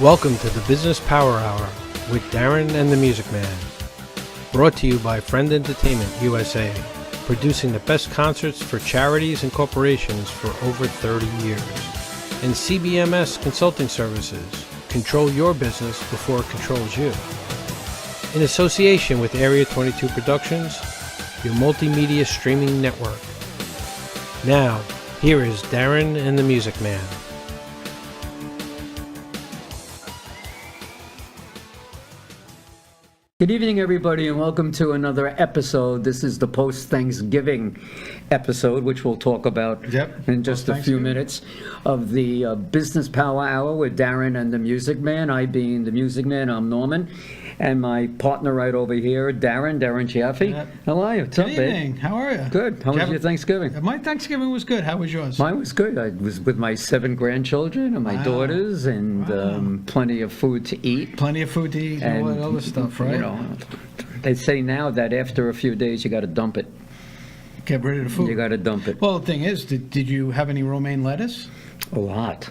Welcome to the Business Power Hour with Darren and the Music Man. Brought to you by Friend Entertainment USA, producing the best concerts for charities and corporations for over 30 years. And CBMS Consulting Services, control your business before it controls you. In association with Area 22 Productions, your multimedia streaming network. Now, here is Darren and the Music Man. Good evening, everybody, and welcome to another episode. This is the post-Thanksgiving episode, which we'll talk about in just a few minutes, of the Business Power Hour with Darren and the Music Man. I being the Music Man, I'm Norman, and my partner right over here, Darren Chiaffi. How are you? What's up, babe? Good evening. How are you? Good. How was your Thanksgiving? My Thanksgiving was good. How was yours? Mine was good. I was with my 7 grandchildren and my daughters, and plenty of food to eat. Plenty of food to eat and all that other stuff, right? You know, they say now that after a few days you got to dump it. Get rid of the food. You got to dump it. Well, the thing is, did you have any romaine lettuce? A lot.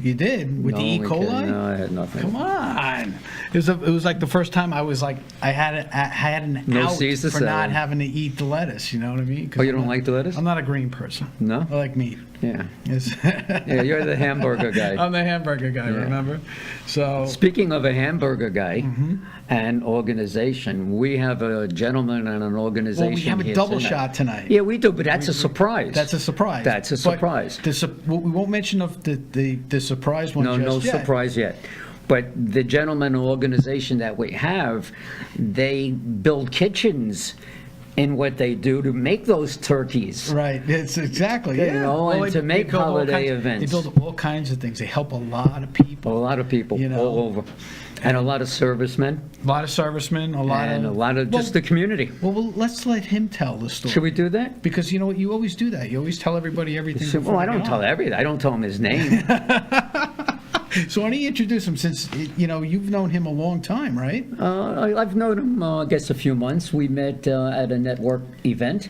You did? With the E. coli? No, I had nothing. Come on. It was like the first time I was like, I had an No out Caesar for salad. Not having to eat the lettuce, you know what I mean? Oh, you don't like the lettuce? I'm not a green person. No? I like meat. Yeah. Yes. Yeah, you're the hamburger guy. I'm the hamburger guy, remember? So. Speaking of a hamburger guy and organization, we have a gentleman and an organization. Well, we have a here double tonight. shot tonight. Yeah, we do, but that's a surprise. That's a surprise. That's a surprise. We won't mention of the surprise one No just yet. surprise yet. But the gentleman organization that we have, they build kitchens in what they do to make those turkeys. Right, it's exactly, You yeah. know, and to make build all holiday kinds- events. They build all kinds of things. They help a lot of people. A lot of people You know. all over. And a lot of servicemen. A lot of servicemen, a lot of just the community. Well, let's let him tell the story. Should we do that? Because you know what, you always do that. You always tell everybody everything. Well, I don't tell everything. I don't tell him his name. So why don't you introduce him, since you know you've known him a long time, right? I've known him, I guess, a few months. We met at a network event,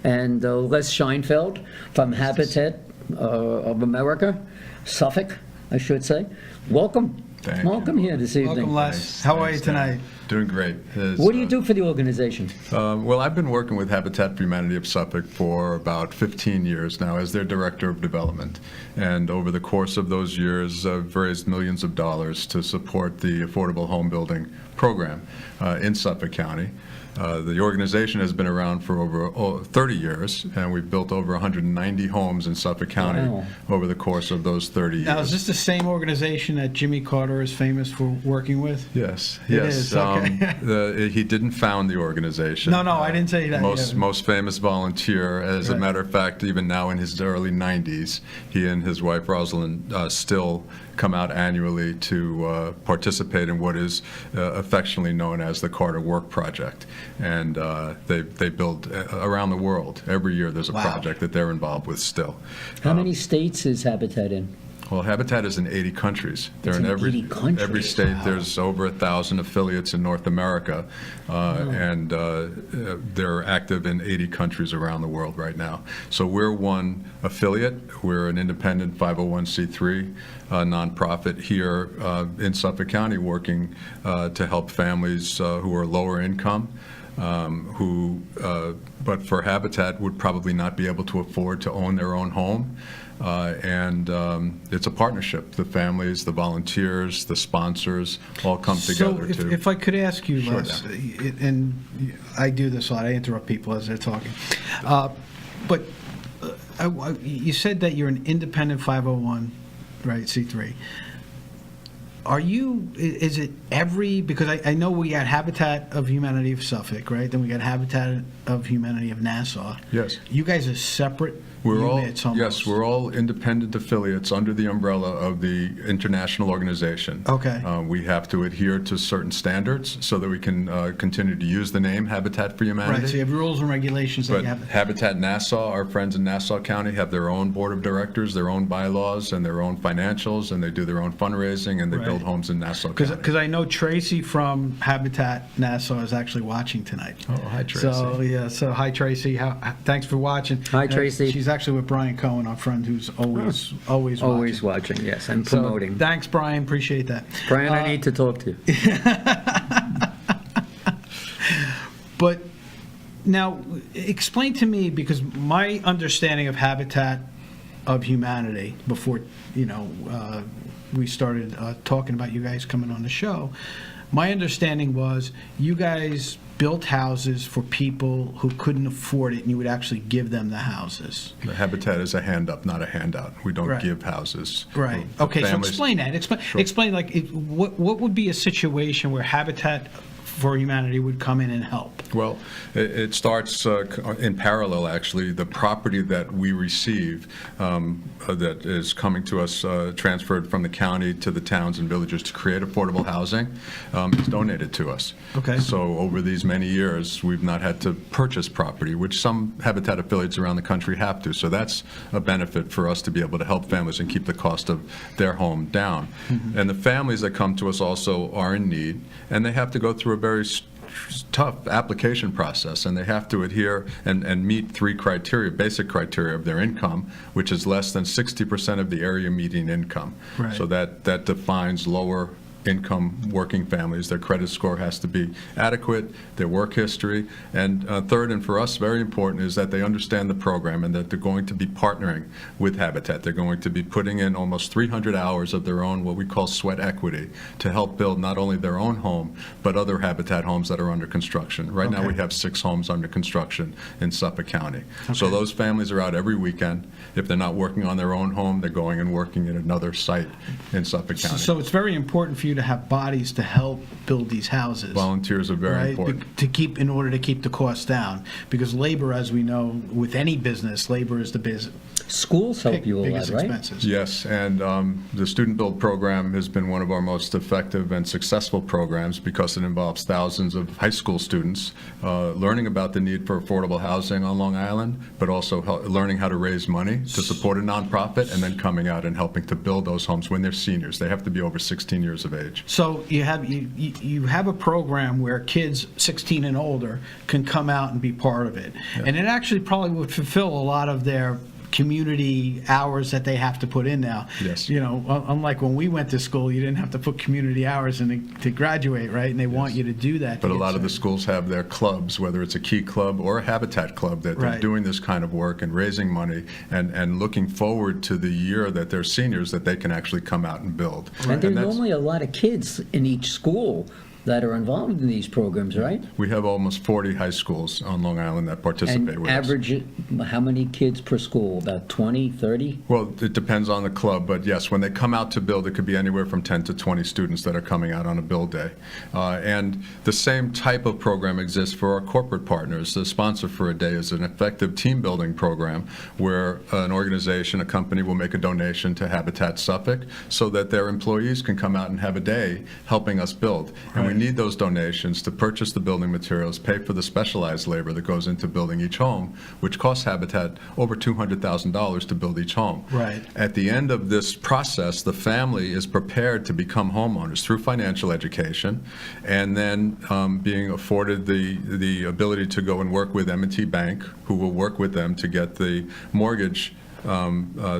and Les Scheinfeld from Habitat of America, Suffolk, I should say. Welcome. Welcome here this evening. Welcome, Les. How are you tonight? Doing great. What do you do for the organization? Well, I've been working with Habitat for Humanity of Suffolk for about 15 years now as their Director of Development. And over the course of those years, I've raised millions of dollars to support the affordable home building program in Suffolk County. The organization has been around for over 30 years, and we've built over 190 homes in Suffolk County over the course of those 30 years. Now, is this the same organization that Jimmy Carter is famous for working with? Yes, It yes. is, okay. He didn't found the organization. No, I didn't say that. Most famous volunteer. As a matter of fact, even now in his early 90s, he and his wife Rosalind still come out annually to participate in what is affectionately known as the Carter Work Project. And they build around the world. Every year there's a project that they're involved with still. How many states is Habitat in? Well, Habitat is in 80 countries. They're in 80 countries. every state. Wow. There's over 1,000 affiliates in North America, and they're active in 80 countries around the world right now. So we're one affiliate. We're an independent 501c3 nonprofit here in Suffolk County, working to help families who are lower income. But for Habitat would probably not be able to afford to own their own home. And it's a partnership. The families, the volunteers, the sponsors all come together. So if I could ask you, Sure, Les, and I do this a lot, I interrupt people as they're talking. But you said that you're an independent 501, right, C3. Is it because I know we got Habitat of Humanity of Suffolk, right? Then we got Habitat of Humanity of Nassau. Yes. You guys are separate units almost. Yes, we're all independent affiliates under the umbrella of the international organization. Okay. We have to adhere to certain standards so that we can continue to use the name Habitat for Humanity. Right, so you have rules and regulations that But you have. Habitat Nassau, our friends in Nassau County, have their own board of directors, their own bylaws, and their own financials, and they do their own fundraising, and they Right. build homes in Nassau County. Because I know Tracy from Habitat Nassau is actually watching tonight. Oh, hi, Tracy. So hi Tracy. Thanks for watching. Hi, Tracy. She's actually with Brian Cohen, our friend who's always watching. Always watching, yes, and So, promoting. thanks, Brian. Appreciate that. Brian, I need to talk to you. But now, explain to me, because my understanding of Habitat of Humanity before, we started talking about you guys coming on the show, my understanding was you guys built houses for people who couldn't afford it, and you would actually give them the houses. The Habitat is a hand up, not a handout. We don't Right. give houses. Right. The Okay, so families- explain that. Sure. Explain, what would be a situation where Habitat for Humanity would come in and help? Well, it starts in parallel, actually. The property that we receive that is coming to us, transferred from the county to the towns and villages to create affordable housing, is donated to us. Okay. So over these many years, we've not had to purchase property, which some Habitat affiliates around the country have to. So that's a benefit for us to be able to help families and keep the cost of their home down. Mm-hmm. And the families that come to us also are in need, and they have to go through a very tough application process, and they have to adhere and meet three criteria, basic criteria of their income, which is less than 60% of the area median income. Right. So that defines lower income working families. Their credit score has to be adequate, their work history, and third, and for us very important, is that they understand the program and that they're going to be partnering with Habitat. They're going to be putting in almost 300 hours of their own, what we call sweat equity, to help build not only their own home, but other Habitat homes that are under construction. Right now Okay. we have 6 homes under construction in Suffolk County. So Okay. those families are out every weekend. If they're not working on their own home, they're going and working at another site in Suffolk County. So it's very important for you to have bodies to help build these houses. Volunteers are very right? important. In order to keep the costs down, because labor, as we know, with any business, labor is the Schools help you a lot, biggest right? expenses. Yes, and the Student Build program has been one of our most effective and successful programs because it involves thousands of high school students learning about the need for affordable housing on Long Island, but also learning how to raise money to support a nonprofit, and then coming out and helping to build those homes when they're seniors. They have to be over 16 years of age. So you have a program where kids 16 and older can come out and be part of it, and it actually probably would fulfill a lot of their community hours that they have to put in now. Yes. Unlike when we went to school, you didn't have to put community hours in to graduate, right? And they want you to do that. But to a get lot of the started. schools have their clubs, whether it's a Key Club or a Habitat Club, that they're Right. doing this kind of work and raising money and looking forward to the year that they're seniors, that they can actually come out and build. And there are that's- normally a lot of kids in each school that are involved in these programs, right? We have almost 40 high schools on Long Island that participate And with us. average, how many kids per school? About 20, 30? Well, it depends on the club, but yes, when they come out to build, it could be anywhere from 10 to 20 students that are coming out on a build day. And the same type of program exists for our corporate partners. The Sponsor for a Day is an effective team building program where an organization, a company will make a donation to Habitat Suffolk so that their employees can come out and have a day helping us build. And we need those donations to purchase the building materials, pay for the specialized labor that goes into building each home, which costs Habitat over $200,000 to build each home. Right. At the end of this process, the family is prepared to become homeowners through financial education, and then being afforded the ability to go and work with M&T Bank, who will work with them to get the mortgage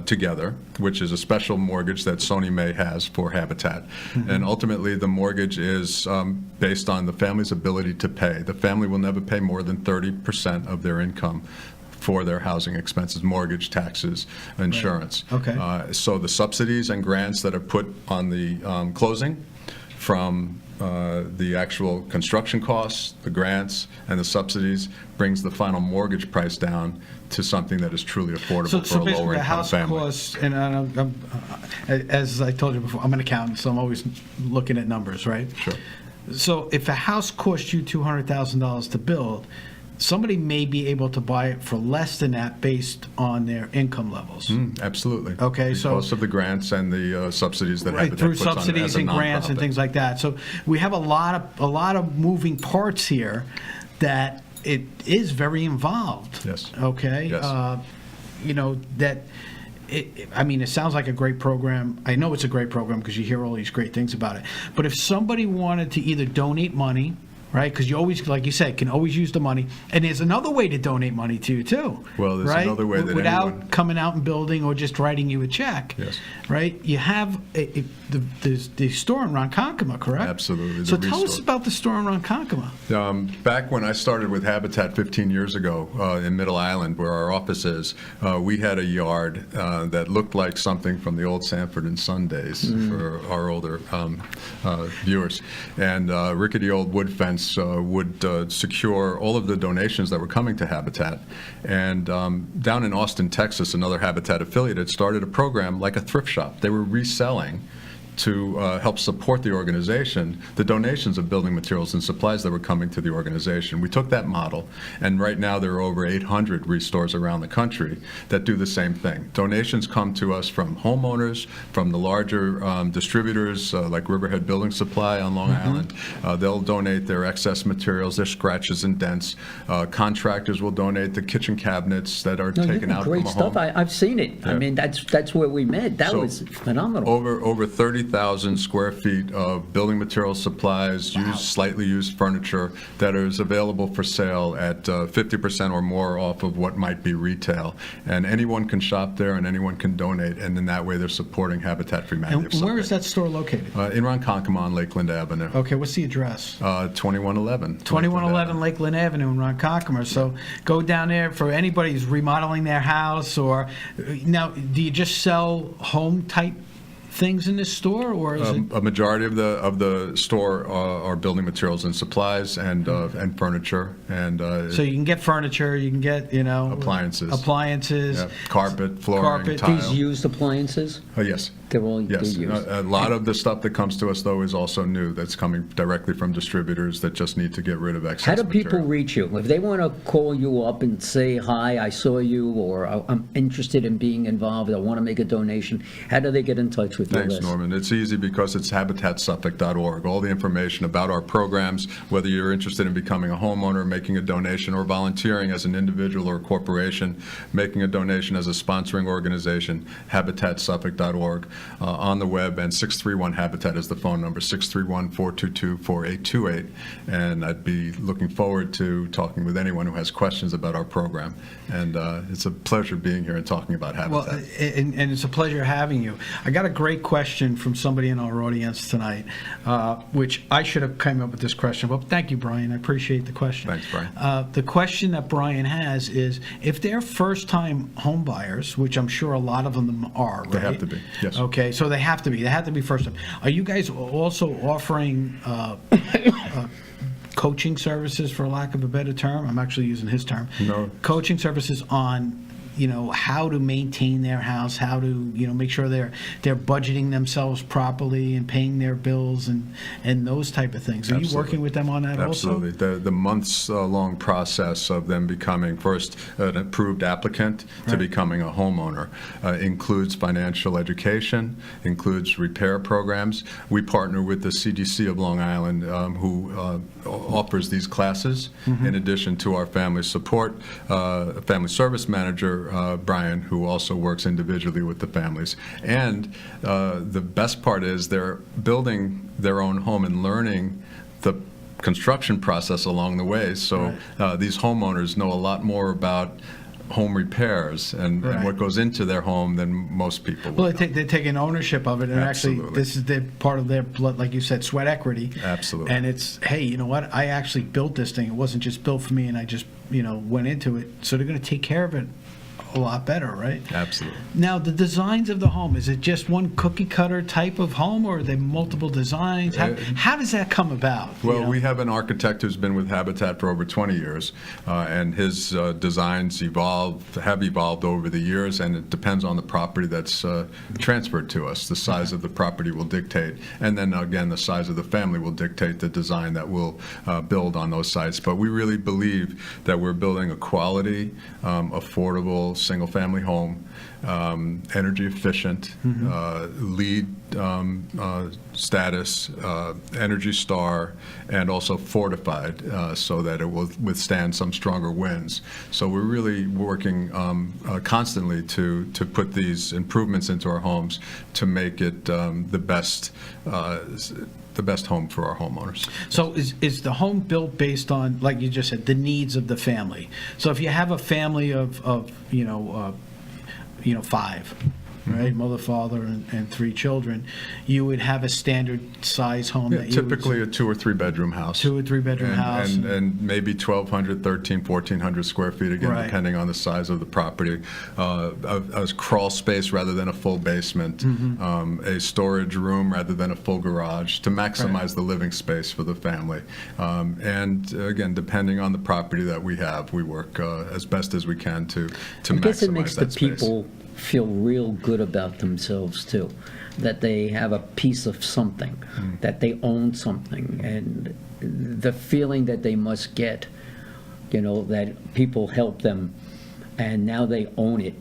together, which is a special mortgage that Sony May has for Habitat. And ultimately, the mortgage is based on the family's ability to pay. The family will never pay more than 30% of their income for their housing expenses, mortgage, taxes, insurance. Okay. So the subsidies and grants that are put on the closing from the actual construction costs, the grants, and the subsidies brings the final mortgage price down to something that is truly affordable So for a basically, the lower-income house family. costs, and as I told you before, I'm an accountant, so I'm always looking at numbers, right? Sure. So if a house costs you $200,000 to build, somebody may be able to buy it for less than that based on their income levels. Absolutely. Okay, so- Because of the grants and the subsidies that Right, Habitat through puts on subsidies as a and grants and nonprofit. things like that. So we have a lot of moving parts here that it is very involved. Yes. Okay? Yes. It sounds like a great program. I know it's a great program because you hear all these great things about it. But if somebody wanted to either donate money right? Because you always, like you said, can always use the money. And there's another way to donate money to you too. Well, there's right? another way that without anyone... coming out and building or just writing you a check. Yes. Right? You have the store in Ronkonkoma, correct? Absolutely. So tell us about the store in Ronkonkoma. Back when I started with Habitat 15 years ago in Middle Island, where our office is, we had a yard that looked like something from the old Sanford and Son days for our older viewers. And rickety old wood fence would secure all of the donations that were coming to Habitat. And down in Austin, Texas, another Habitat affiliate had started a program like a thrift shop. They were reselling to help support the organization, the donations of building materials and supplies that were coming to the organization. We took that model, and right now there are over 800 restores around the country that do the same thing. Donations come to us from homeowners, from the larger distributors like Riverhead Building Supply on Long Island. They'll donate their excess materials, their scratches and dents. Contractors will donate the kitchen cabinets that are taken out from a great stuff. home. I've seen it. Yeah. I mean, that's where we met. That So, was phenomenal. Over 30,000 square feet of building materials, supplies, slightly used furniture that is available for sale at 50% or more off of what might be retail. And anyone can shop there and anyone can donate, and in that way they're supporting Habitat for Humanity. And where is that store located? In Ronkonkoma on Lakeland Avenue. Okay, what's the address? 2111. 2111 Lakeland Avenue in Ronkonkoma. So go down there for anybody who's remodeling their house, or now, do you just sell home type things in this store, or is it? A majority of the store are building materials and supplies and furniture and So you can get furniture, you can get appliances, yeah, carpet, flooring, tile. These used appliances? Yes. They're all Yes, they're used. a lot of the stuff that comes to us, though, is also new. That's coming directly from distributors that just need to get rid of excess How do people material. reach you? If they want to call you up and say, hi, I saw you, or I'm interested in being involved, I want to make a donation, how do they get in touch with you? Thanks, Norman. It's easy because it's habitatsuffolk.org. All the information about our programs, whether you're interested in becoming a homeowner, making a donation, or volunteering as an individual or a corporation, making a donation as a sponsoring organization, habitatsuffolk.org. On the web, and 631-HABITAT is the phone number, 631-422-4828. And I'd be looking forward to talking with anyone who has questions about our program. And it's a pleasure being here and talking about Habitat. Well, and it's a pleasure having you. I got a great question from somebody in our audience tonight, which I should have come up with this question, but thank you, Brian. I appreciate the question. Thanks, Brian. The question that Brian has is, if they're first-time home buyers, which I'm sure a lot of them are, right? They have to be, yes. Okay, so they have to be. They have to be first-time. Are you guys also offering coaching services, for lack of a better term? I'm actually using his term. No. Coaching services on how to maintain their house, how to make sure they're budgeting themselves properly and paying their bills and those type of things. Are you working with them on that Absolutely. also? The months-long process of them becoming first an approved applicant to becoming a homeowner includes financial education, includes repair programs. We partner with the CDC of Long Island, who offers these classes, in addition to our family support, family service manager, Brian, who also works individually with the families. And the best part is they're building their own home and learning the construction process along the way. So these homeowners know a lot more about home repairs and what goes into their home than most people. Well, they're taking ownership of it, and Absolutely. actually, this is part of their blood, like you said, sweat equity. Absolutely. And it's, hey, you know what? I actually built this thing. It wasn't just built for me, and I just went into it. So they're going to take care of it a lot better, right? Absolutely. Now, the designs of the home, is it just one cookie cutter type of home, or are they multiple designs? How does that come about? Well, we have an architect who's been with Habitat for over 20 years, and his designs have evolved over the years, and it depends on the property that's transferred to us. The size of the property will dictate, and then again, the size of the family will dictate the design that we'll build on those sites. But we really believe that we're building a quality, affordable, single-family home, energy efficient, LEED status, Energy Star, and also fortified so that it will withstand some stronger winds. So we're really working constantly to put these improvements into our homes to make it the best home for our homeowners. So is the home built based on, like you just said, the needs of the family? So if you have a family of 5, right, mother, father, and 3 children, you would have a standard size home that you Typically a 2 or 3 bedroom house. 2 or 3 bedroom house. And maybe 1,200, 1,400 square feet, again, Right. depending on the size of the property. A crawl space rather than a full basement. A storage room rather than a full garage to maximize the living space for the family. And again, depending on the property that we have, we work as best as we can to I guess it maximize makes the that space. people feel real good about themselves too, that they have a piece of something, that they own something, and the feeling that they must get, that people help them, and now they own it,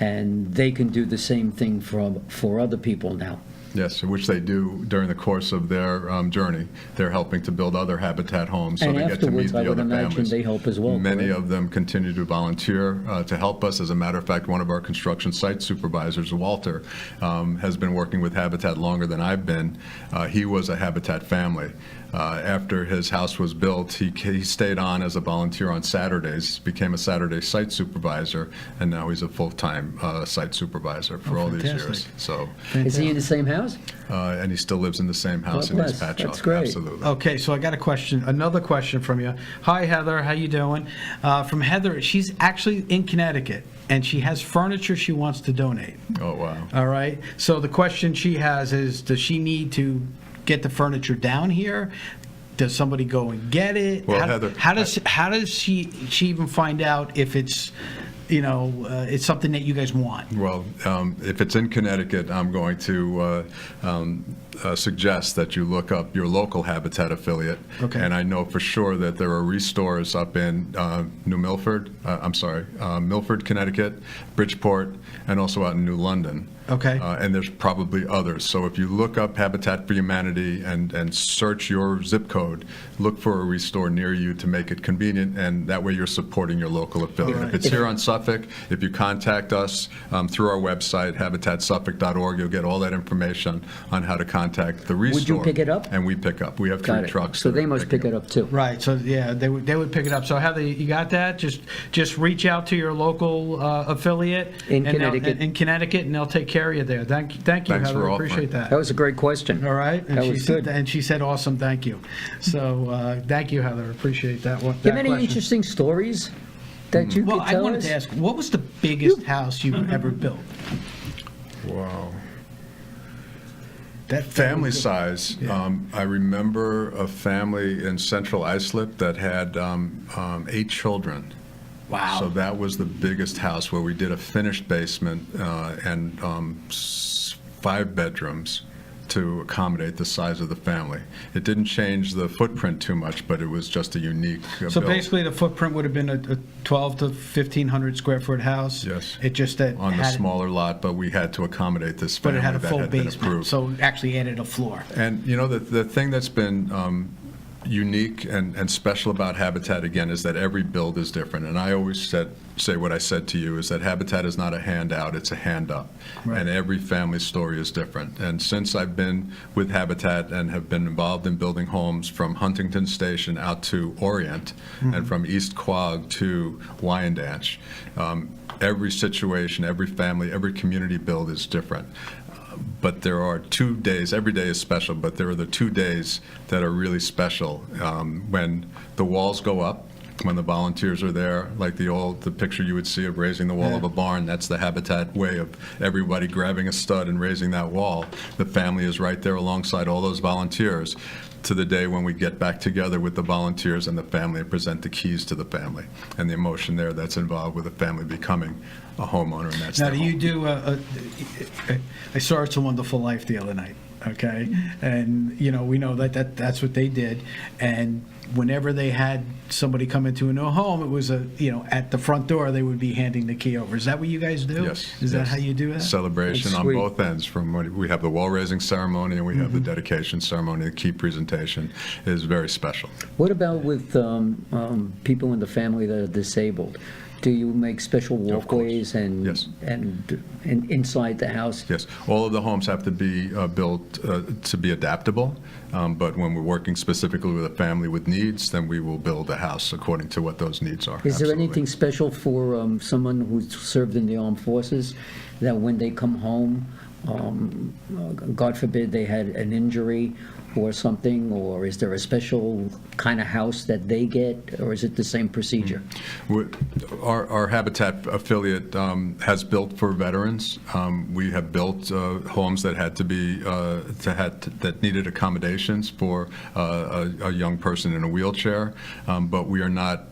and they can do the same thing for other people now. Yes, which they do during the course of their journey. They're helping to build other habitat homes so And they get to meet afterwards, the I other would imagine families. they help as well, Many correct? of them continue to volunteer to help us. As a matter of fact, one of our construction site supervisors, Walter, has been working with Habitat longer than I've been. He was a Habitat family. After his house was built, he stayed on as a volunteer on Saturdays, became a Saturday site supervisor, and now he's a full-time site supervisor for all these years. fantastic. So, Is he in the same house? and he still lives in the same house God in East bless. Patchogue. That's great. Absolutely. Okay, so I got another question from you. Hi, Heather, how you doing? From Heather, she's actually in Connecticut, and she has furniture she wants to donate. Oh, wow. All right, so the question she has is, does she need to get the furniture down here? Does somebody go and get it? Well, Heather, how does she even find out if it's, it's something that you guys want? Well, if it's in Connecticut, I'm going to suggest that you look up your local Habitat affiliate. Okay. And I know for sure that there are restores up in Milford, Connecticut, Bridgeport, and also out in New London. Okay. And there's probably others. So if you look up Habitat for Humanity and search your zip code, look for a restore near you to make it convenient, and that way you're supporting your local affiliate. All right. If it's here on Suffolk, if you contact us through our website, habitatsuffolk.org, you'll get all that information on how to contact the restore. Would you pick it up? And we pick up. We have Got 3 it. trucks. So that they are must picking pick it up too. Right, so yeah, they would pick it up. So Heather, you got that? Just reach out to your local affiliate In and Connecticut. in Connecticut, and they'll take care of you there. Thank you, Thanks Heather. for I offering. appreciate that. That was a great question. All right, That was good. And she said, "Awesome, thank you." So thank you, Heather. Appreciate that one. Do you have any interesting stories that you Well, could I tell wanted us? to ask, what was the biggest house you've ever built? Wow. That Family size. Yeah. I remember a family in Central Islip that had 8 children. Wow. So that was the biggest house where we did a finished basement and 5 bedrooms to accommodate the size of the family. It didn't change the footprint too much, but it was just a unique So build. basically, the footprint would have been a 12 to 1,500 square foot house. Yes. It just that On the had, smaller lot, but we had to accommodate this but family it had a that full had been basement, approved. so it actually added a floor. And the thing that's been unique and special about Habitat, again, is that every build is different. And I always say what I said to you, is that Habitat is not a handout, it's a hand up. Right. And every family story is different. And since I've been with Habitat and have been involved in building homes from Huntington Station out to Orient and from East Quogue to Wyandanch, every situation, every family, every community build is different. But there are 2 days, every day is special, but there are the 2 days that are really special. When the walls go up, when the volunteers are there, like the picture you would see of raising the wall of a barn, that's the Habitat way of everybody grabbing a stud and raising that wall. The family is right there alongside all those volunteers, to the day when we get back together with the volunteers and the family and present the keys to the family, and the emotion there that's involved with the family becoming a homeowner, and that's Now, their do you home. do I saw It's a Wonderful Life the other night, okay? And, we know that's what they did. And whenever they had somebody come into a new home, it was at the front door, they would be handing the key over. Is that what you guys do? Yes. Is that yes. how you do that? Celebration That's on sweet. both ends. We have the wall-raising ceremony and we have the dedication ceremony. The key presentation is very special. What about with people in the family that are disabled? Do you make special Of course. walkways and Yes. and inside the house? Yes, all of the homes have to be built to be adaptable, but when we're working specifically with a family with needs, then we will build a house according to what those needs are. Is there Absolutely. anything special for someone who's served in the armed forces, that when they come home, God forbid they had an injury or something, or is there a special kind of house that they get, or is it the same procedure? Our Habitat affiliate has built for veterans. We have built homes that had to be that needed accommodations for a young person in a wheelchair, but we are not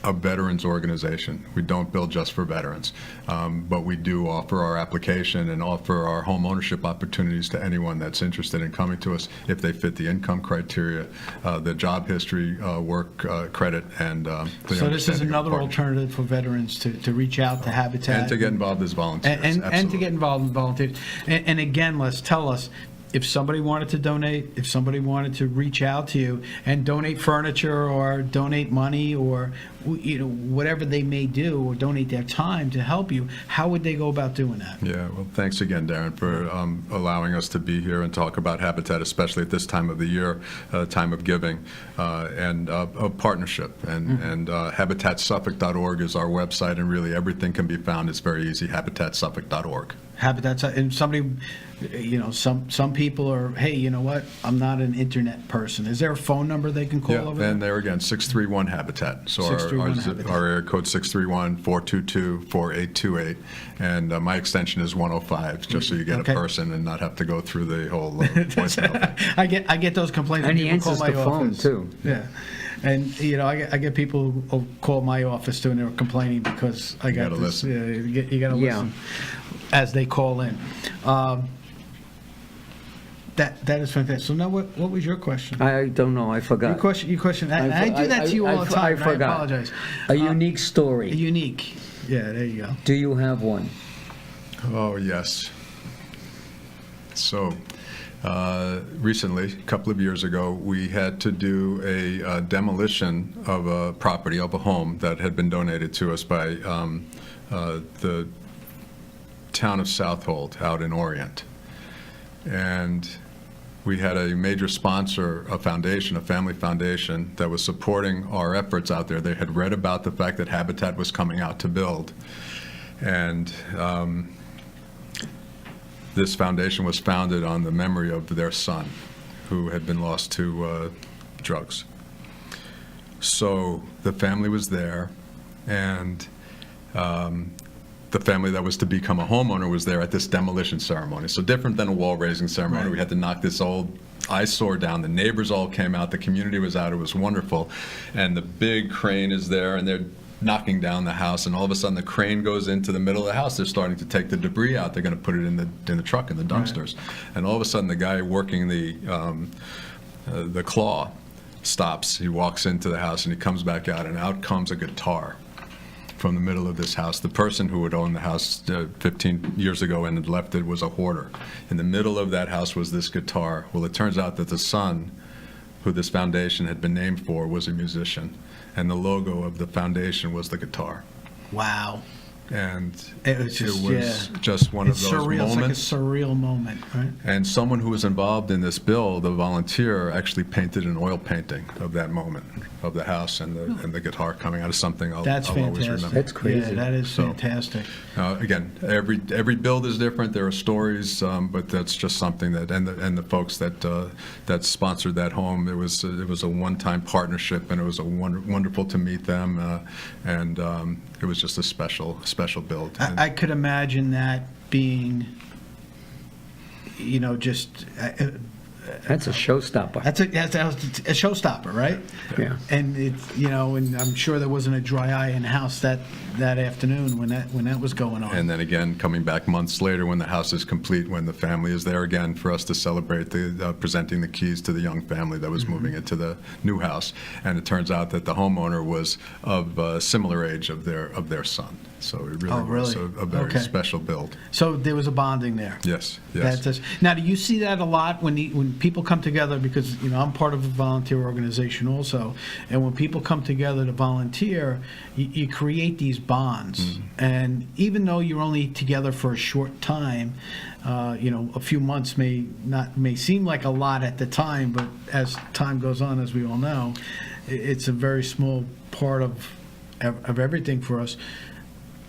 a veterans organization. We don't build just for veterans, but we do offer our application and offer our home ownership opportunities to anyone that's interested in coming to us if they fit the income criteria, the job history, work credit, and the So this is understanding of another partnership. alternative for veterans to reach out to Habitat. And to get involved as volunteers. And to absolutely. get involved in volunteers. And again, Les, tell us, if somebody wanted to donate, if somebody wanted to reach out to you and donate furniture or donate money or whatever they may do, or donate their time to help you, how would they go about doing that? Yeah, well, thanks again, Darren, for allowing us to be here and talk about Habitat, especially at this time of the year, time of giving, and a partnership. And habitatsuffolk.org is our website, and really everything can be found. It's very easy, habitatsuffolk.org. Habitat, and somebody, some people are, hey, you know what, I'm not an internet person. Is there a phone number they can call Yeah, over there? and there again, 631-HABITAT. So 631 Habitat. our area code 631-422-4828, and my extension is 105, just so you get Okay. a person and not have to go through the whole voicemail. I get those complaints. And when he people call answers my the phone, office. too. Yeah, and I get people who call my office too, and they're complaining because I got gotta this. listen. Yeah, you got to Yeah. listen as they call in. That is fantastic. So now, what was your question? I don't know, I forgot. Your question. And I do that to you all the time. and I forgot. apologize. A unique story. Unique. Yeah, there you go. Do you have one? Oh, yes. So, recently, a couple of years ago, we had to do a demolition of a property, of a home that had been donated to us by the town of Southold out in Orient. And we had a major sponsor, a foundation, a family foundation, that was supporting our efforts out there. They had read about the fact that Habitat was coming out to build. And this foundation was founded on the memory of their son, who had been lost to drugs. So the family was there, and the family that was to become a homeowner was there at this demolition ceremony. So different than a wall raising ceremony. Right. We had to knock this old eyesore down. The neighbors all came out. The community was out. It was wonderful. And the big crane is there, and they're knocking down the house. And all of a sudden, the crane goes into the middle of the house. They're starting to take the debris out. They're going to put it in the truck, in the dumpsters. And all of a sudden, the guy working the claw stops. He walks into the house, and he comes back out, and out comes a guitar from the middle of this house. The person who had owned the house 15 years ago and had left it was a hoarder. In the middle of that house was this guitar. Well, it turns out that the son, who this foundation had been named for, was a musician, and the logo of the foundation was the guitar. Wow. And It was just, just one It's of those surreal. moments. It's like a surreal moment, right? And someone who was involved in this build, the volunteer, actually painted an oil painting of that moment, of the house and the guitar coming out of something I'll That's always fantastic. remember. That's crazy. Yeah, that is So- fantastic. Again, every build is different. There are stories, but that's just something that, and the folks that sponsored that home, it was a one-time partnership, and it was wonderful to meet them, and it was just a special build. And I could imagine that being, just That's a showstopper. That's a showstopper, right? Yeah. And it's, and I'm sure there wasn't a dry eye in the house that afternoon when that was going on. And then again, coming back months later when the house is complete, when the family is there again for us to celebrate presenting the keys to the young family that was moving into the new house. And it turns out that the homeowner was of a similar age of their son. So it really was a very special build. So there was a bonding there. Yes. Now, do you see that a lot when people come together? Because I'm part of a volunteer organization also, and when people come together to volunteer, you create these bonds. And even though you're only together for a short time, a few months may seem like a lot at the time, but as time goes on, as we all know, it's a very small part of everything for us.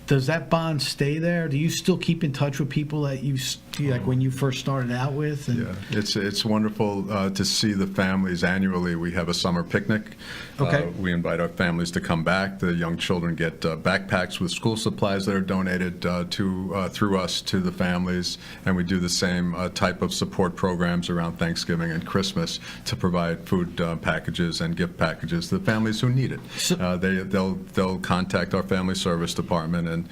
Does that bond stay there? Do you still keep in touch with people that you like when you first started out with? Yeah, it's wonderful to see the families annually. We have a summer picnic. Okay. We invite our families to come back. The young children get backpacks with school supplies that are donated through us to the families, and we do the same type of support programs around Thanksgiving and Christmas to provide food packages and gift packages to the families who need it. They'll contact our family service department, and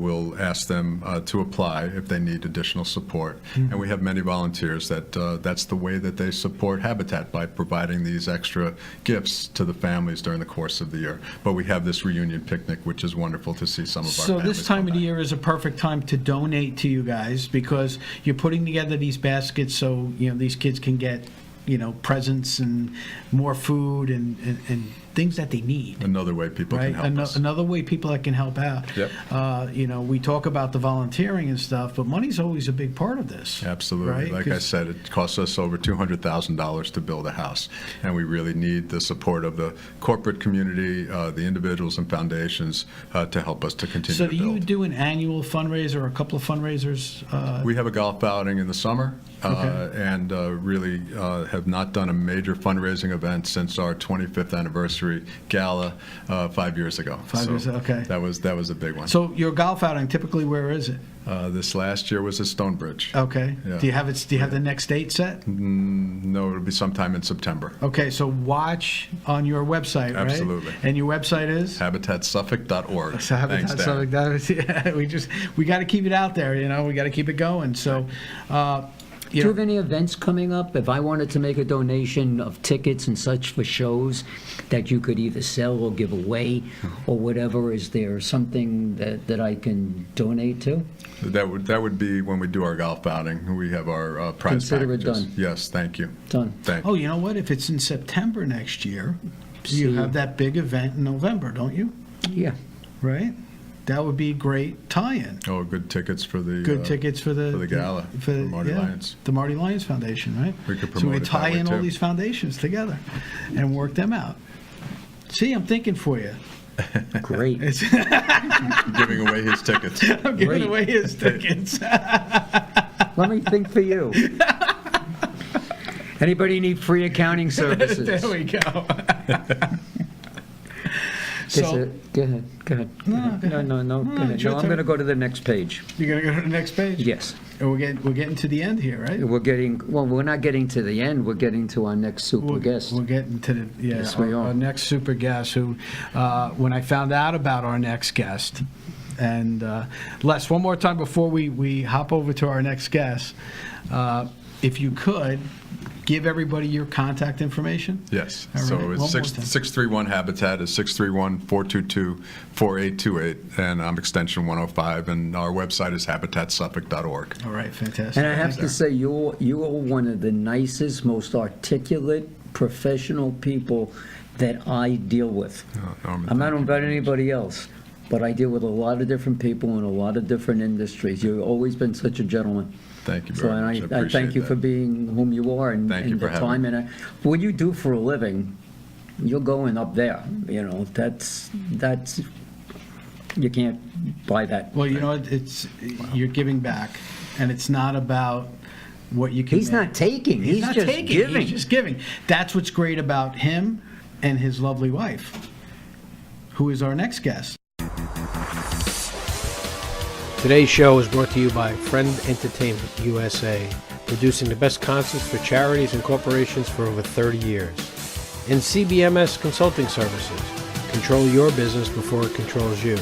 we'll ask them to apply if they need additional support. And we have many volunteers that's the way that they support Habitat, by providing these extra gifts to the families during the course of the year. But we have this reunion picnic, which is wonderful to see some of our families. So this time of the year is a perfect time to donate to you guys, because you're putting together these baskets so these kids can get presents and more food and things that they need. Another way people can help us. Another way people that can help out. Yep. We talk about the volunteering and stuff, but money's always a big part of this. Absolutely. Right? Like I said, it costs us over $200,000 to build a house, and we really need the support of the corporate community, the individuals and foundations to help us to continue So to build. do you do an annual fundraiser or a couple of fundraisers? We have a golf outing in the summer, and really have not done a major fundraising event since our 25th anniversary gala 5 years ago. 5 years, okay. That was a big one. So your golf outing, typically where is it? This last year was at Stonebridge. Okay. Yeah. Do you have the next date set? No, it'll be sometime in September. Okay, so watch on your website, right? Absolutely. And your website is? HabitatSuffolk.org. So Thanks, Habitat Dan. Suffolk, we got to keep it out there, we got to keep it going. So, Do you have any events coming up? If I wanted to make a donation of tickets and such for shows that you could either sell or give away or whatever, is there something that I can donate to? That would be when we do our golf outing. We have our prize Consider it packages. done. Yes, thank you. Done. Thank you. oh, you know what? If it's in September next year, you See. have that big event in November, don't you? Yeah. Right? That would be a great tie-in. Oh, good tickets for the Good tickets for the gala, for Marty Lyons. The Marty Lyons Foundation, right? We could So promote we it that tie way, in all too. these foundations together and work them out. See, I'm thinking for you. Great. Giving away his tickets. I'm giving Great. away his tickets. Let me think for you. Anybody need free accounting services? There we go. Go So ahead. Go ahead. No, go ahead. No, No, go ahead. it's your No, I'm turn. going to go to the next page. you're gonna go to the next page. Yes. And we're getting to the end here, right? We're not getting to the end. We're getting to our next super guest. We're getting to the Yes, we are. our next super guest. Who, when I found out about our next guest, and Les, one more time before we hop over to our next guest, if you could give everybody your contact information. Yes. All So right, it's one more time. 631 Habitat is 631-422-4828, and I'm extension 105, and our website is habitatsuffolk.org. All right, fantastic. And I have to say, you are one of the nicest, most articulate, professional people that I deal with. Norman, I'm not thank you. about anybody else, but I deal with a lot of different people in a lot of different industries. You've always been such a gentleman. Thank you So, very and much. I appreciate thank you that. for being whom you are and, Thank you and for the having time. me. And what you do for a living, you're going up there. That's you can't buy that. Well, it's you're giving back, and it's not about what you can. He's make. not taking. He's not just taking. giving. He's just giving. That's what's great about him and his lovely wife, who is our next guest. Today's show is brought to you by Friend Entertainment USA, producing the best concerts for charities and corporations for over 30 years. And CBMS Consulting Services. Control your business before it controls you.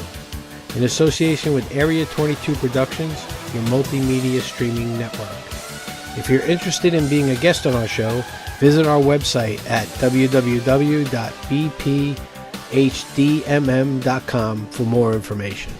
In association with Area 22 Productions, your multimedia streaming network. If you're interested in being a guest on our show, visit our website at www.bphdmm.com for more information.